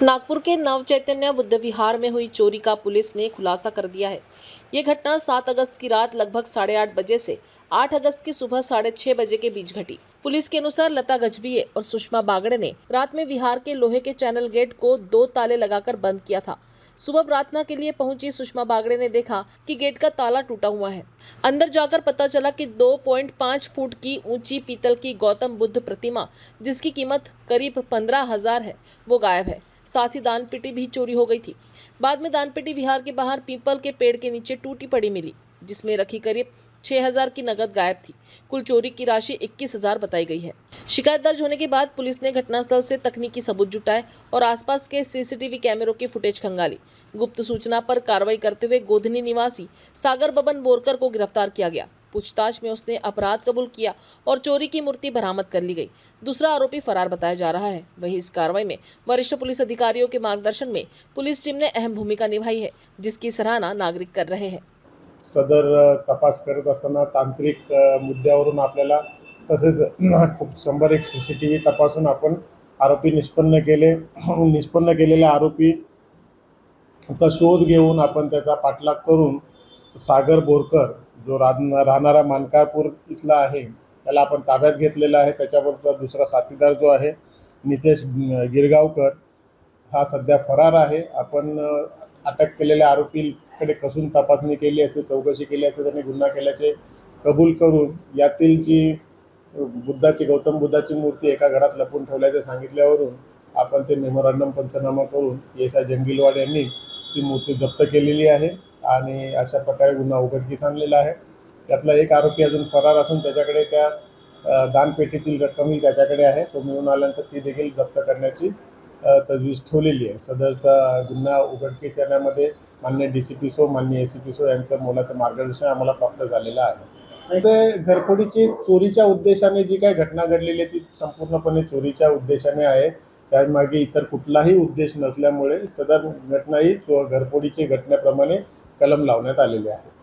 नागपुर के नव चैतन्य बुद्ध विहार में हुई चोरी का पुलिस ने खुलासा कर दिया है। ये घटना 7 अगस्त की रात लगभग 8:30 बजे से 8 अगस्त की सुबह 6:30 बजे के बीच घटी। पुलिस के अनुसार लता गजभिये और सुषमा बागड़े ने रात में विहार के लोहे के चैनल गेट को 2 ताले लगाकर बंद किया था। सुबह प्रार्थना के लिए पहुंची सुषमा बागड़े ने देखा कि गेट का ताला टूटा हुआ है। अंदर जाकर पता चला कि 2.5 फुट की ऊंची पीतल की गौतम बुद्ध प्रतिमा, जिसकी कीमत करीब 15,000 है, वो गायब है। साथ ही दान पेटी भी चोरी हो गई थी। बाद में दान पेटी विहार के बाहर पीपल के पेड़ के नीचे टूटी पड़ी मिली, जिसमें रखी करीब 6,000 की नकद गायब थी। कुल चोरी की राशि 21,000 बताई गई है। शिकायत दर्ज होने के बाद पुलिस ने घटनास्थल से तकनीकी सबूत जुटाए और आसपास के सीसीटीवी कैमरों की फुटेज खंगाली। गुप्त सूचना पर कार्रवाई करते हुए गोधनी निवासी सागर बबन बोरकर को गिरफ्तार किया गया। पूछताछ में उसने अपराध कबूल किया और चोरी की मूर्ति बरामद कर ली गई। दूसरा आरोपी फरार बताया जा रहा है। वहीं इस कार्रवाई में वरिष्ठ पुलिस अधिकारियों के मार्गदर्शन में पुलिस टीम ने अहम भूमिका निभाई है, जिसकी सराहना नागरिक कर रहे हैं। सदर तपास करत असताना तांत्रिक मुद्द्यावरून आपल्याला तसेच 101 CCTV तपासून आपण आरोपी निष्पन्न केलेल्या आरोपीचा शोध घेऊन आपण त्याचा पाठलाग करून सागर बोरकर जो राहणारा मानकापूर इथला आहे त्याला आपण ताब्यात घेतलेला आहे। त्याच्याबरोबर दुसरा साथीदार जो आहे नितेश गिरगावकर हा सध्या फरार आहे। आपण अटक केलेल्या आरोपीकडे कसून तपासणी केली असते, चौकशी केली असते, त्यांनी गुन्हा केल्याचे कबूल करून यातील जी गौतम बुद्धाची मूर्ती एका घरात लपवून ठेवल्याचे सांगितल्यावरून आपण ते मेमोरंडम पंचनामा करून एसआय जंगीलवाड यांनी ती मूर्ती जप्त केलेली आहे आणि अशा प्रकारे गुन्हा उघडकीस आणलेला आहे। त्यातला एक आरोपी अजून फरार असून त्याच्याकडे त्या दानपेटीतील रक्कमही त्याच्याकडे आहे। तो मिळून आल्यानंतर ती देखील जप्त करण्याची तजवीज ठेवलेली आहे। सदरचा गुन्हा उघडकीस येण्यामध्ये माननीय DCPSO माननीय ACPSO यांचं मोलाचं मार्गदर्शन आम्हाला प्राप्त झालेलं आहे। ते घरफोडीची चोरीच्या उद्देशाने जी काही घटना घडलेली आहे ती संपूर्णपणे चोरीच्या उद्देशाने आहे। त्यामागे इतर कुठलाही उद्देश नसल्यामुळे सदर घटना ही घरफोडीची घटनेप्रमाणे कलम लावण्यात आलेली आहे।